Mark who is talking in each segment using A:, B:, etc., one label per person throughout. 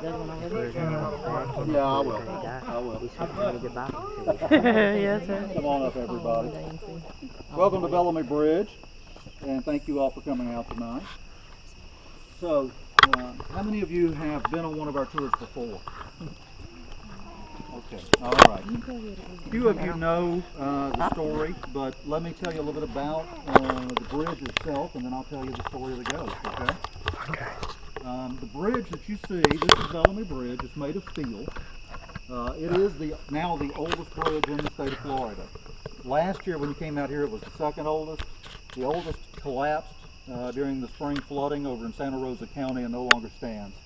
A: Yeah, I will. I will.
B: Yes, sir.
A: Come on up, everybody. Welcome to Bellamy Bridge, and thank you all for coming out tonight. So, how many of you have been on one of our tours before? Okay, all right. A few of you know the story, but let me tell you a little bit about the bridge itself, and then I'll tell you the story of the ghost, okay?
B: Okay.
A: The bridge that you see, this is Bellamy Bridge. It's made of steel. It is now the oldest bridge in the state of Florida. Last year when you came out here, it was the second oldest. The oldest collapsed during the spring flooding over in Santa Rosa County and no longer stands.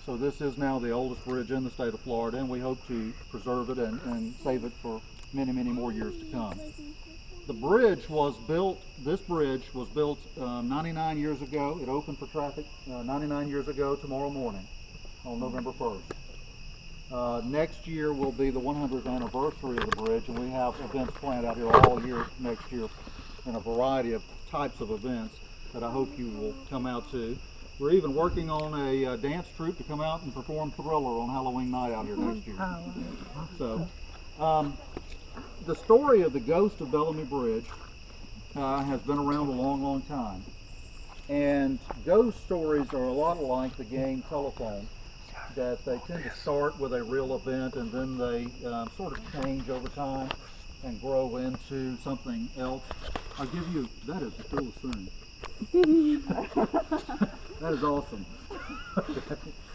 A: So this is now the oldest bridge in the state of Florida, and we hope to preserve it and save it for many, many more years to come. The bridge was built, this bridge was built 99 years ago. It opened for traffic 99 years ago tomorrow morning on November 1st. Next year will be the 100th anniversary of the bridge, and we have events planned out here all year next year in a variety of types of events that I hope you will come out to. We're even working on a dance troupe to come out and perform Thriller on Halloween night out here next year. So, the story of the ghost of Bellamy Bridge has been around a long, long time. And ghost stories are a lot like the game telephone, that they tend to start with a real event and then they sort of change over time and grow into something else. I'll give you, that is the coolest thing. That is awesome.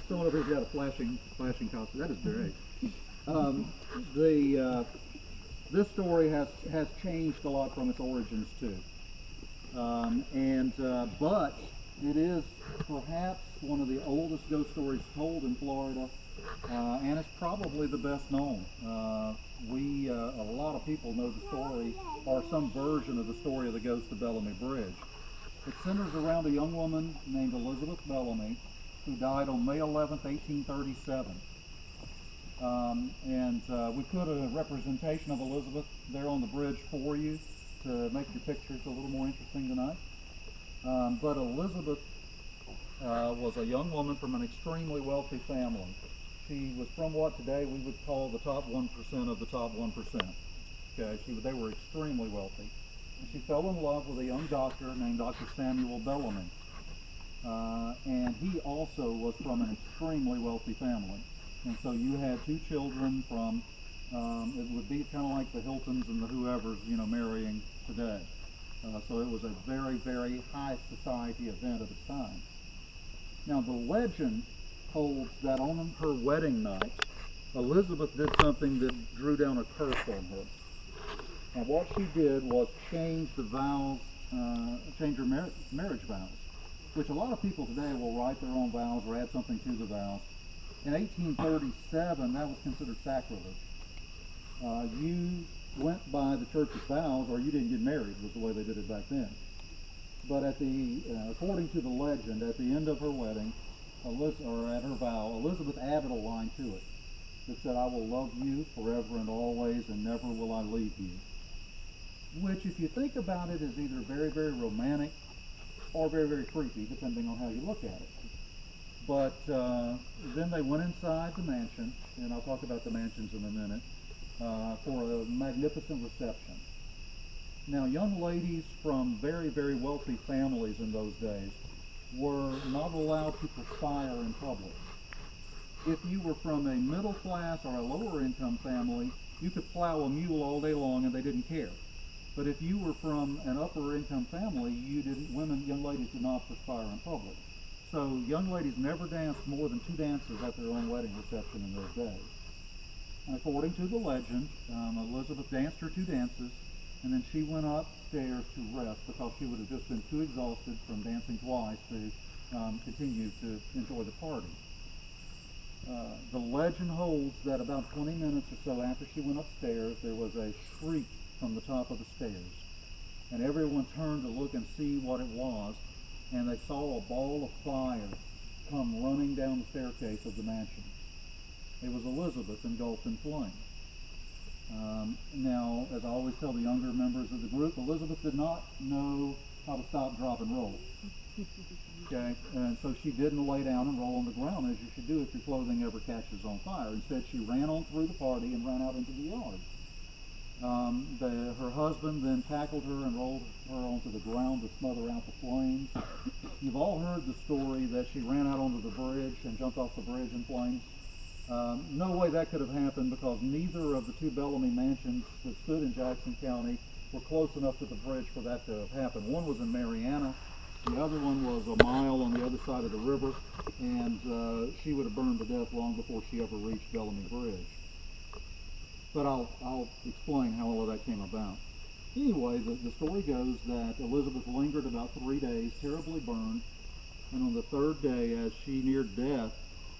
A: Someone over here's got a flashing costume. That is great. This story has changed a lot from its origins too. But it is perhaps one of the oldest ghost stories told in Florida, and it's probably the best known. A lot of people know the story, or some version of the story of the ghost of Bellamy Bridge. It centers around a young woman named Elizabeth Bellamy, who died on May 11th, 1837. We put a representation of Elizabeth there on the bridge for you to make your pictures a little more interesting tonight. But Elizabeth was a young woman from an extremely wealthy family. She was from what today we would call the top 1% of the top 1%. Okay, they were extremely wealthy. And she fell in love with a young doctor named Dr. Samuel Bellamy. And he also was from an extremely wealthy family. And so you had two children from, it would be kind of like the Hiltons and the whoever's, marrying today. So it was a very, very high society event of its time. Now the legend holds that on her wedding night, Elizabeth did something that drew down a curse on her. And what she did was change the vows, change her marriage vows, which a lot of people today will write their own vows or add something to the vows. In 1837, that was considered sacrilege. You went by the church's vows, or you didn't get married, was the way they did it back then. But according to the legend, at the end of her wedding, at her vow, Elizabeth added a line to it that said, "I will love you forever and always, and never will I leave you." Which, if you think about it, is either very, very romantic or very, very creepy, depending on how you look at it. But then they went inside the mansion, and I'll talk about the mansions in a minute, for a magnificent reception. Now, young ladies from very, very wealthy families in those days were not allowed to perspire in public. If you were from a middle class or a lower income family, you could plow a mule all day long and they didn't care. But if you were from an upper income family, young ladies did not perspire in public. So young ladies never danced more than 2 dances at their own wedding reception in those days. And according to the legend, Elizabeth danced her 2 dances, and then she went upstairs to rest because she would have just been too exhausted from dancing twice to continue to enjoy the party. The legend holds that about 20 minutes or so after she went upstairs, there was a shriek from the top of the stairs. And everyone turned to look and see what it was, and they saw a ball of fire come running down the staircase of the mansion. It was Elizabeth engulfed in flame. Now, as I always tell the younger members of the group, Elizabeth did not know how to stop, drop, and roll. Okay, and so she didn't lay down and roll on the ground as you should do if your clothing ever catches on fire. Instead, she ran on through the party and ran out into the yard. Her husband then tackled her and rolled her onto the ground to smother out the flames. You've all heard the story that she ran out onto the bridge and jumped off the bridge in flames. No way that could have happened, because neither of the two Bellamy mansions that stood in Jackson County were close enough to the bridge for that to have happened. One was in Marianna, the other one was a mile on the other side of the river, and she would have burned to death long before she ever reached Bellamy Bridge. But I'll explain how all of that came about. Anyway, the story goes that Elizabeth lingered about 3 days, terribly burned, and on the third day, as she neared death,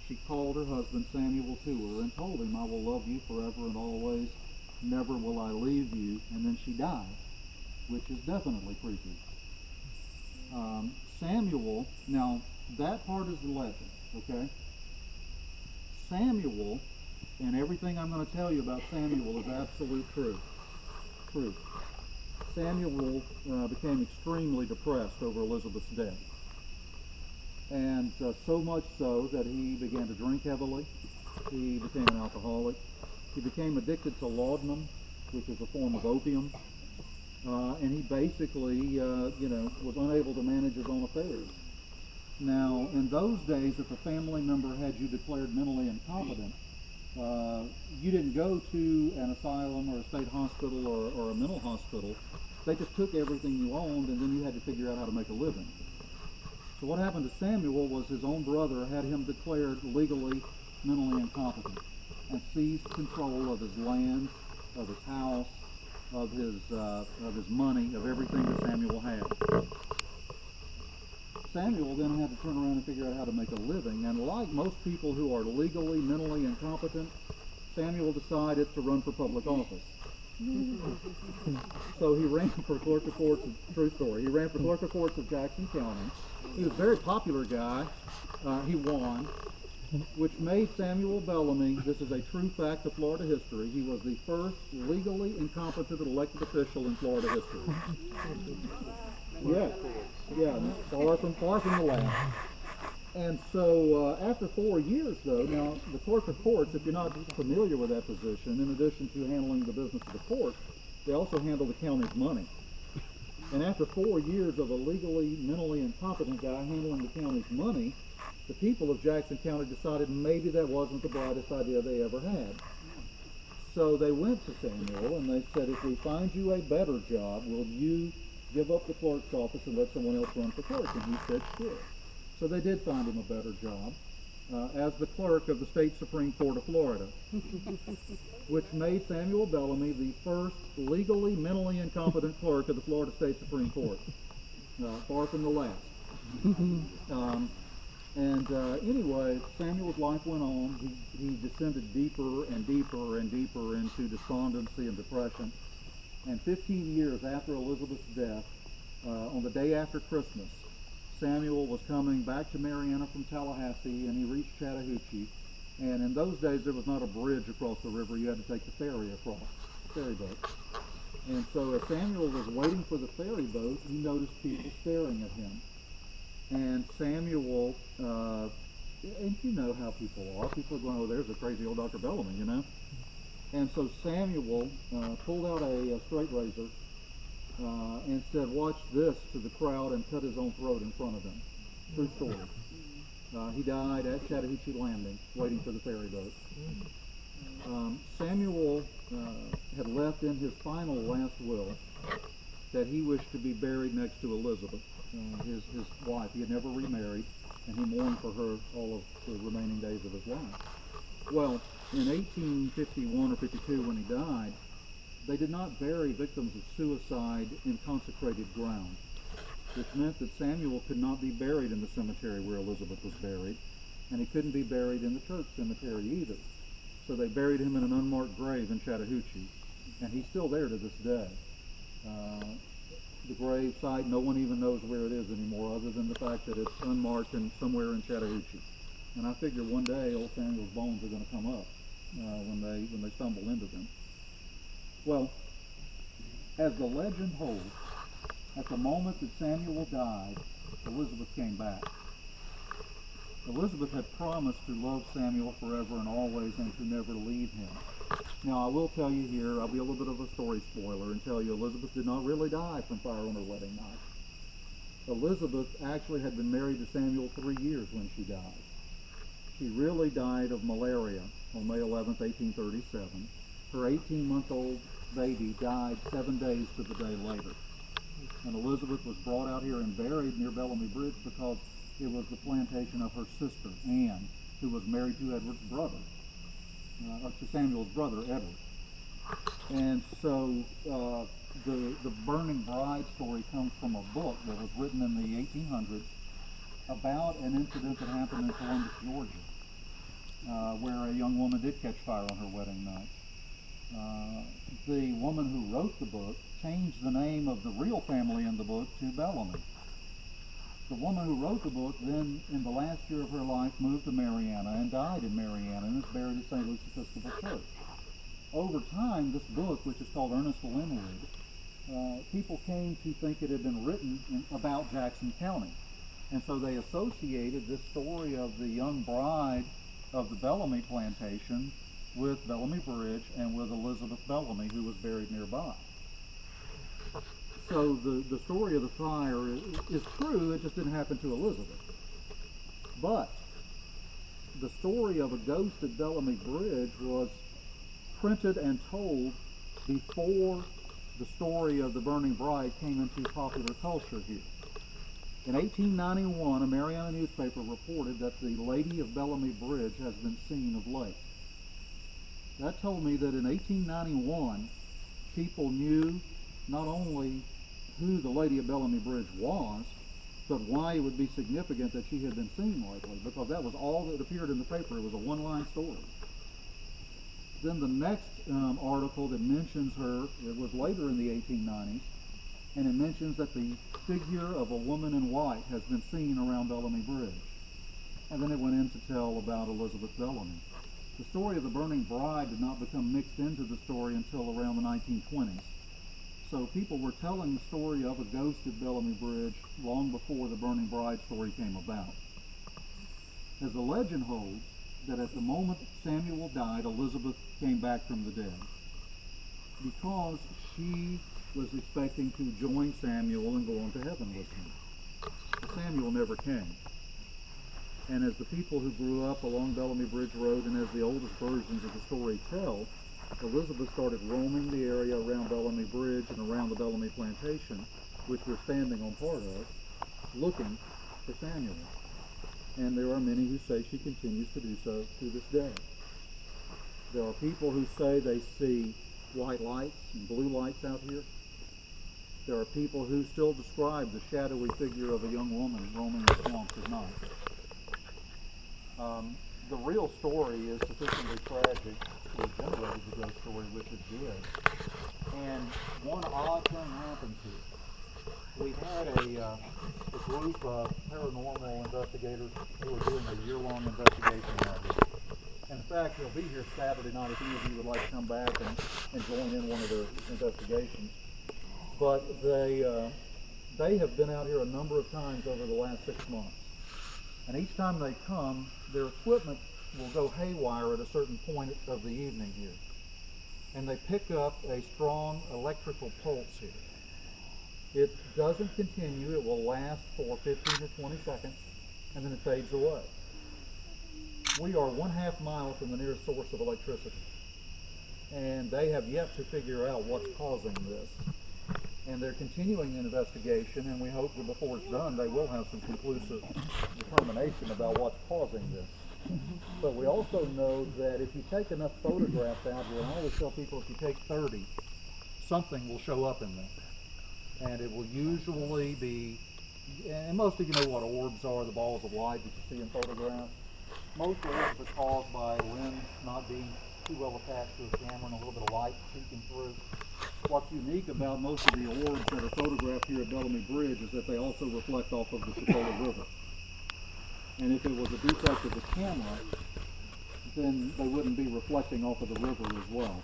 A: she called her husband Samuel to her and told him, "I will love you forever and always, never will I leave you," and then she died, which is definitely creepy. Samuel, now that part is the legend, okay? Samuel, and everything I'm going to tell you about Samuel is absolute truth. Samuel became extremely depressed over Elizabeth's death. And so much so that he began to drink heavily. He became an alcoholic. He became addicted to laudanum, which is a form of opium. And he basically, was unable to manage his own affairs. Now, in those days, if a family member had you declared mentally incompetent, you didn't go to an asylum or a state hospital or a mental hospital. They just took everything you owned, and then you had to figure out how to make a living. So what happened to Samuel was his own brother had him declared legally mentally incompetent and seized control of his land, of his house, of his money, of everything that Samuel had. Samuel then had to turn around and figure out how to make a living, and like most people who are legally mentally incompetent, Samuel decided to run for public office. So he ran for clerk of courts, true story, he ran for clerk of courts of Jackson County. He was a very popular guy. He won, which made Samuel Bellamy, this is a true fact of Florida history, he was the first legally incompetent elected official in Florida history. Yeah, far from the last. And so after 4 years, though, now the clerk of courts, if you're not familiar with that position, in addition to handling the business of the court, they also handle the county's money. And after 4 years of a legally, mentally incompetent guy handling the county's money, the people of Jackson County decided maybe that wasn't the brightest idea they ever had. So they went to Samuel and they said, "If we find you a better job, will you give up the clerk's office and let someone else run for clerk?" And he said, "Sure." So they did find him a better job as the clerk of the State Supreme Court of Florida, which made Samuel Bellamy the first legally mentally incompetent clerk of the Florida State Supreme Court, far from the last. Anyway, Samuel's life went on. He descended deeper and deeper and deeper into despondency and depression. And 15 years after Elizabeth's death, on the day after Christmas, Samuel was coming back to Marianna from Tallahassee, and he reached Chattahoochee. And in those days, there was not a bridge across the river. You had to take the ferry across, ferry boat. And so as Samuel was waiting for the ferry boat, he noticed people staring at him. And Samuel, and you know how people are. People are going, "Oh, there's a crazy old Dr. Bellamy," you know. And so Samuel pulled out a straight razor and said, "Watch this," to the crowd, and cut his own throat in front of them. True story. He died at Chattahoochee Landing, waiting for the ferry boat. Samuel had left in his final last will that he wished to be buried next to Elizabeth, his wife. He had never remarried, and he mourned for her all of the remaining days of his life. Well, in 1851 or 52, when he died, they did not bury victims of suicide in consecrated ground, which meant that Samuel could not be buried in the cemetery where Elizabeth was buried, and he couldn't be buried in the church cemetery either. So they buried him in an unmarked grave in Chattahoochee, and he's still there to this day. The grave site, no one even knows where it is anymore, other than the fact that it's unmarked and somewhere in Chattahoochee. And I figure one day old Samuel's bones are going to come up when they stumble into them. Well, as the legend holds, at the moment that Samuel died, Elizabeth came back. Elizabeth had promised to love Samuel forever and always and to never leave him. Now I will tell you here, I'll be a little bit of a story spoiler and tell you Elizabeth did not really die from fire on her wedding night. Elizabeth actually had been married to Samuel 3 years when she died. She really died of malaria on May 11th, 1837. Her 18-month-old baby died 7 days to the day later. And Elizabeth was brought out here and buried near Bellamy Bridge because it was the plantation of her sister, Anne, who was married to Edward's brother, to Samuel's brother, Edward. And so the Burning Bride story comes from a book that was written in the 1800s about an incident that happened in Columbus, Georgia, where a young woman did catch fire on her wedding night. The woman who wrote the book changed the name of the real family in the book to Bellamy. The woman who wrote the book then, in the last year of her life, moved to Marianna and died in Marianna and is buried at St. Luke's Episcopal Church. Over time, this book, which is called Ernest Linwood, people came to think it had been written about Jackson County. And so they associated this story of the young bride of the Bellamy plantation with Bellamy Bridge and with Elizabeth Bellamy, who was buried nearby. So the story of the fire is true, it just didn't happen to Elizabeth. But the story of a ghost at Bellamy Bridge was printed and told before the story of the Burning Bride came into popular culture here. In 1891, a Marianna newspaper reported that the Lady of Bellamy Bridge has been seen of late. That told me that in 1891, people knew not only who the Lady of Bellamy Bridge was, but why it would be significant that she had been seen lately, because that was all that appeared in the paper. It was a one-line story. Then the next article that mentions her, it was later in the 1890s, and it mentions that the figure of a woman in white has been seen around Bellamy Bridge. And then it went in to tell about Elizabeth Bellamy. The story of the Burning Bride did not become mixed into the story until around the 1920s. So people were telling the story of a ghost at Bellamy Bridge long before the Burning Bride story came about. As the legend holds, that at the moment Samuel died, Elizabeth came back from the dead because she was expecting to join Samuel and go on to heaven with him. But Samuel never came. And as the people who grew up along Bellamy Bridge Road, and as the oldest versions of the story tell, Elizabeth started roaming the area around Bellamy Bridge and around the Bellamy plantation, which we're standing on part of, looking for Samuel. And there are many who say she continues to do so to this day. There are people who say they see white lights and blue lights out here. There are people who still describe the shadowy figure of a young woman roaming the swamps at night. The real story is sufficiently tragic to have generated the ghost story, which it did. And one odd thing happened here. We had a group of paranormal investigators who were doing a year-long investigation of it. In fact, they'll be here Saturday night if any of you would like to come back and join in one of their investigations. But they have been out here a number of times over the last 6 months. And each time they come, their equipment will go haywire at a certain point of the evening here. And they pick up a strong electrical pulse here. It doesn't continue, it will last for 15 or 20 seconds, and then it fades away. We are 1/2 mile from the nearest source of electricity. And they have yet to figure out what's causing this. And they're continuing the investigation, and we hope that before it's done, they will have some conclusive determination about what's causing this. But we also know that if you take enough photographs out here, and I always tell people if you take 30, something will show up in them. And it will usually be, and most of you know what orbs are, the balls of light that you see in photographs. Most orbs are caused by a lens not being too well attached to a camera and a little bit of light peeking through. What's unique about most of the orbs that are photographed here at Bellamy Bridge is that they also reflect off of the Chipola River. And if it was a defect of the camera, then they wouldn't be reflecting off of the river as well.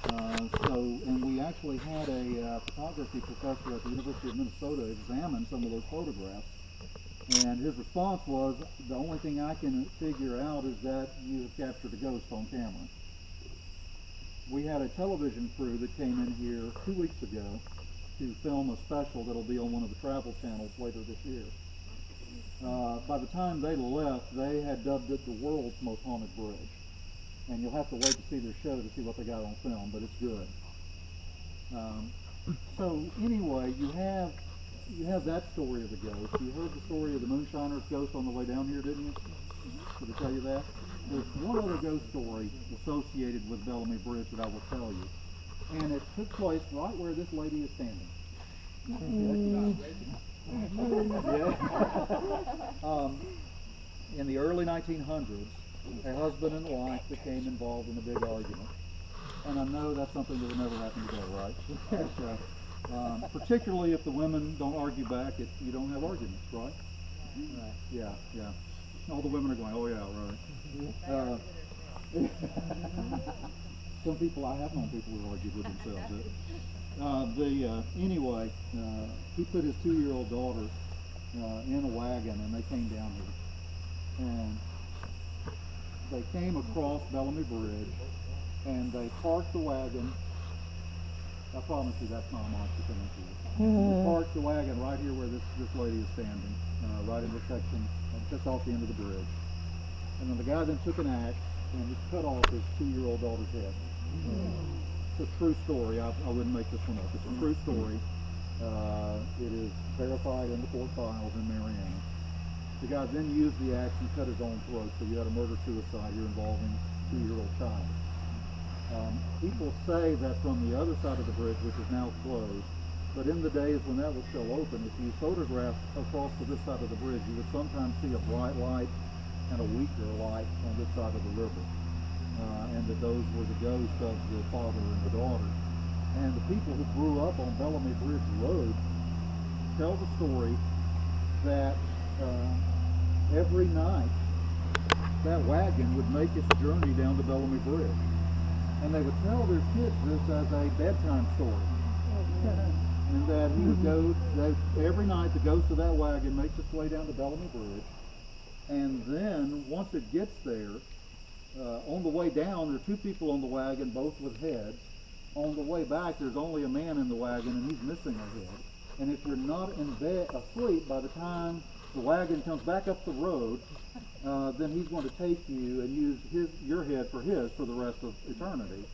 A: And we actually had a photography professor at the University of Minnesota examine some of those photographs. And his response was, the only thing I can figure out is that you have captured a ghost on camera. We had a television crew that came in here 2 weeks ago to film a special that'll be on one of the travel channels later this year. By the time they left, they had dubbed it the world's most haunted bridge. And you'll have to wait to see their show to see what they got on film, but it's good. So anyway, you have that story of the ghost. You heard the story of the moonshiner's ghost on the way down here, didn't you? Did I tell you that? There's one other ghost story associated with Bellamy Bridge that I will tell you. And it took place right where this lady is standing. In the early 1900s, a husband and wife became involved in a big argument. And I know that's something that would never happen today, right? Particularly if the women don't argue back, you don't have arguments, right? Right. Yeah, yeah. All the women are going, oh yeah, right. Some people, I have known people who argued with themselves. Anyway, he put his 2-year-old daughter in a wagon, and they came down here. And they came across Bellamy Bridge, and they parked the wagon. I promise you that's not a monster coming to you. They parked the wagon right here where this lady is standing, right in the section just off the end of the bridge. And then the guy then took an axe and he cut off his 2-year-old daughter's head. It's a true story. I wouldn't make this one up. It's a true story. It is verified in the court files in Mariana. The guy then used the axe and cut his own throat, so you had a murder-suicide here involving a 2-year-old child. People say that from the other side of the bridge, which is now closed, but in the days when that was still open, if you photographed across to this side of the bridge, you would sometimes see a bright light and a weaker light on this side of the river. And that those were the ghosts of the father and the daughter. And the people who grew up on Bellamy Bridge Road tell the story that every night that wagon would make its journey down to Bellamy Bridge. And they would tell their kids this as a bedtime story. And that he would go, every night the ghost of that wagon makes its way down to Bellamy Bridge. And then once it gets there, on the way down, there are 2 people on the wagon, both with heads. On the way back, there's only a man in the wagon, and he's missing a head. And if you're not in bed asleep by the time the wagon comes back up the road, then he's going to take you and use your head for his for the rest of eternity.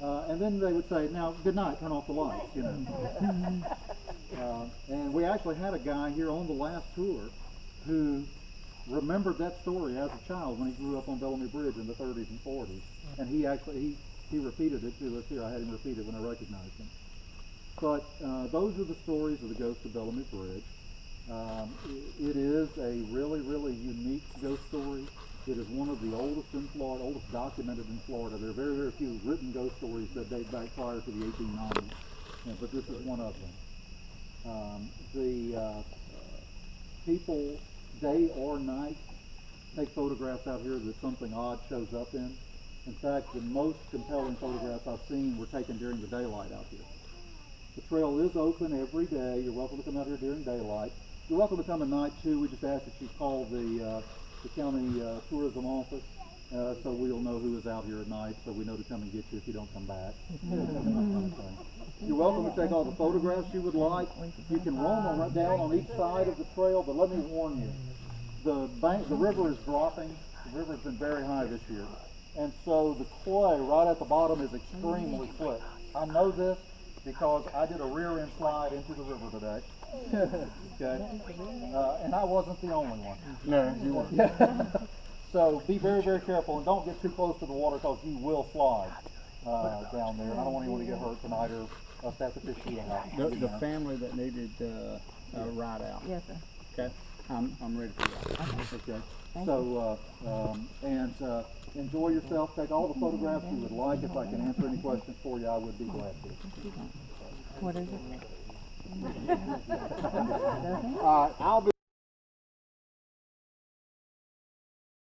A: And then they would say, now, good night, turn off the lights, you know. And we actually had a guy here on the last tour who remembered that story as a child when he grew up on Bellamy Bridge in the 30s and 40s. And he actually, he repeated it to us here. I had him repeat it when I recognized him. But those are the stories of the ghost of Bellamy Bridge. It is a really, really unique ghost story. It is one of the oldest in Florida, oldest documented in Florida. There are very, very few written ghost stories that date back prior to the 1890s, but this is one of them. People, day or night, take photographs out here that something odd shows up in. In fact, the most compelling photographs I've seen were taken during the daylight out here. The trail is open every day. You're welcome to come out here during daylight. You're welcome to come at night too. We just ask that you call the county tourism office so we'll know who is out here at night, so we know to come and get you if you don't come back. You're welcome to take all the photographs you would like. You can roam right down on each side of the trail, but let me warn you, the river is dropping. The river's been very high this year, and so the clay right at the bottom is extremely slick. I know this because I did a rear end slide into the river today. Okay, and I wasn't the only one.
B: No, you weren't.
A: So be very, very careful and don't get too close to the water because you will slide down there. I don't want anyone to get hurt tonight or us to have to fish you out.
B: The family that needed a ride out.
C: Yes, sir.
B: Okay, I'm ready for that.
A: Okay. So enjoy yourself. Take all the photographs you would like. If I can answer any questions for you, I would be glad to.
C: What is it?
A: I'll be